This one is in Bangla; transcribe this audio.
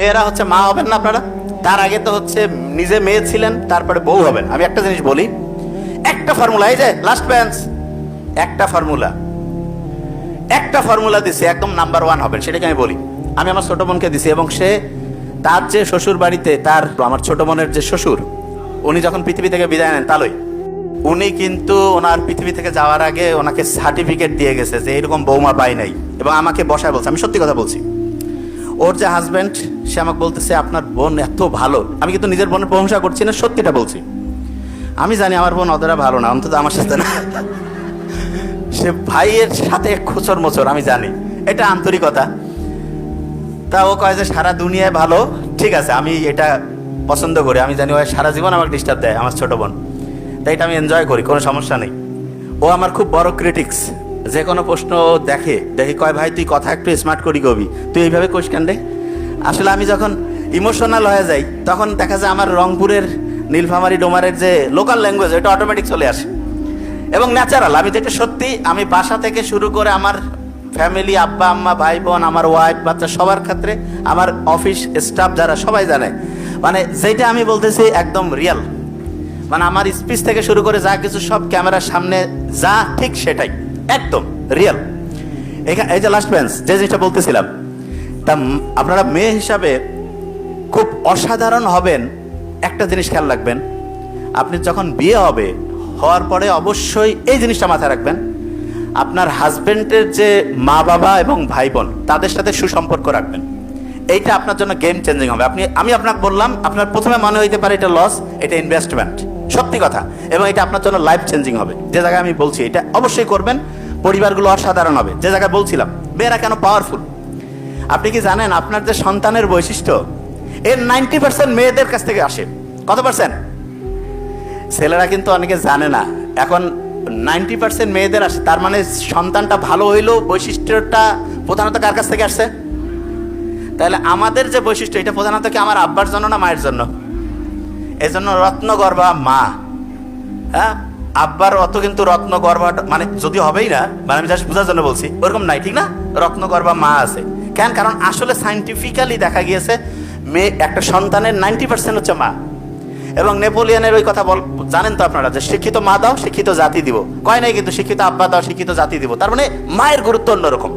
মেয়েরা হচ্ছে মা হবেন না আপনারা? তার আগে তো হচ্ছে নিজে মেয়ে ছিলেন, তারপরে বউ হবেন। আমি একটা জিনিস বলি, একটা ফর্মুলা, এই যে লাস্ট বেঞ্চ, একটা ফর্মুলা দিছে, একদম নাম্বার 1 হবেন, সেটাকে আমি বলি। আমি আমার ছোট বোনকে দিছি, এবং সে তার যে শ্বশুর বাড়িতে, তার আমার ছোট বোনের যে শ্বশুর, উনি যখন পৃথিবী থেকে বিদায় নেন, তালই উনি কিন্তু ওনার পৃথিবী থেকে যাওয়ার আগে ওনাকে সার্টিফিকেট দিয়ে গেছে যে এরকম বৌমা পাই নাই, এবং আমাকে বসায় বলছে, আমি সত্যি কথা বলছি। ওর যে হাজব্যান্ড, সে আমাকে বলতেছে আপনার বোন এত ভালো। আমি কিন্তু নিজের বোনের প্রশংসা করছি না, সত্যিটা বলছি। আমি জানি আমার বোন অতটা ভালো না, অন্তত আমার সাথে না। সে ভাইয়ের সাথে খোঁচর মোচর, আমি জানি, এটা আন্তরিকতা। তা ও কয় যে সারা দুনিয়ায় ভালো, ঠিক আছে, আমি এটা পছন্দ করি। আমি জানি ও সারা জীবন আমাকে ডিস্টার্ব দেয়, আমার ছোট বোন, তাই এটা আমি এনজয় করি, কোনো সমস্যা নেই। ও আমার খুব বড় ক্রিটিক্স, যে কোনো প্রশ্ন দেখে কয় ভাই তুই কথা একটু স্মার্ট করি কবি, তুই এইভাবে কোষ কাণ্ডে। আসলে আমি যখন ইমোশনাল হয়ে যাই, তখন দেখা যায় আমার রংপুরের নীলফামারী ডোমারের যে লোকাল ল্যাঙ্গুয়েজ, এটা অটোমেটিক চলে আসে এবং ন্যাচারাল। আমি যেটা সত্যি, আমি বাসা থেকে শুরু করে আমার ফ্যামিলি, আব্বা আম্মা, ভাই বোন, আমার ওয়াইফ, বাচ্চা, সবার ক্ষেত্রে, আমার অফিস স্টাফ যারা, সবাই জানে, মানে যেটা আমি বলতেছি একদম রিয়েল। মানে আমার স্পিচ থেকে শুরু করে যা কিছু সব ক্যামেরার সামনে যা ঠিক সেটাই একদম রিয়েল। এই যে লাস্ট বেঞ্চ, যে জিনিসটা বলতেছিলাম, তা আপনারা মেয়ে হিসাবে খুব অসাধারণ হবেন। একটা জিনিস খেয়াল রাখবেন, আপনি যখন বিয়ে হওয়ার পরে অবশ্যই এই জিনিসটা মাথায় রাখবেন, আপনার হাজবেন্ডের যে মা বাবা এবং ভাই বোন, তাদের সাথে সুসম্পর্ক রাখবেন। এইটা আপনার জন্য গেম চেঞ্জিং হবে। আমি আপনাকে বললাম, আপনার প্রথমে মনে হইতে পারে এটা লস, এটা ইনভেস্টমেন্ট, সত্যি কথা, এবং এটা আপনার জন্য লাইফ চেঞ্জিং হবে। যে জায়গায় আমি বলছি এটা অবশ্যই করবেন, পরিবারগুলো অসাধারণ হবে। যে জায়গায় বলছিলাম মেয়েরা কেন পাওয়ারফুল, আপনি কি জানেন আপনার যে সন্তানের বৈশিষ্ট্য, এর 90% মেয়েদের কাছ থেকে আসে। কত পার্সেন্ট? ছেলেরা কিন্তু অনেকে জানে না, এখন 90% মেয়েদের আসে। তার মানে সন্তানটা ভালো হইলেও বৈশিষ্ট্যটা প্রধানত কার কাছ থেকে আসছে? তাহলে আমাদের যে বৈশিষ্ট্য, এটা প্রধানত কি আমার আব্বার জন্য না মায়ের জন্য? এই জন্য রত্নগর্ভা মা, হ্যাঁ, আব্বার অত কিন্তু রত্নগর্ভা মানে যদি হবেই না, মানে আমি জাস্ট বোঝার জন্য বলছি, ওরকম নাই, ঠিক না? রত্নগর্ভা মা আছে কেন? কারণ আসলে সাইন্টিফিক্যালি দেখা গিয়েছে মেয়ে, একটা সন্তানের 90% হচ্ছে মা। এবং নেপোলিয়নের ওই কথা জানেন তো আপনারা, যে শিক্ষিত মা দাও শিক্ষিত জাতি দিব, কয় নাই কিন্তু শিক্ষিত আব্বা দাও শিক্ষিত জাতি দিব। তার মানে মায়ের গুরুত্ব অন্যরকম।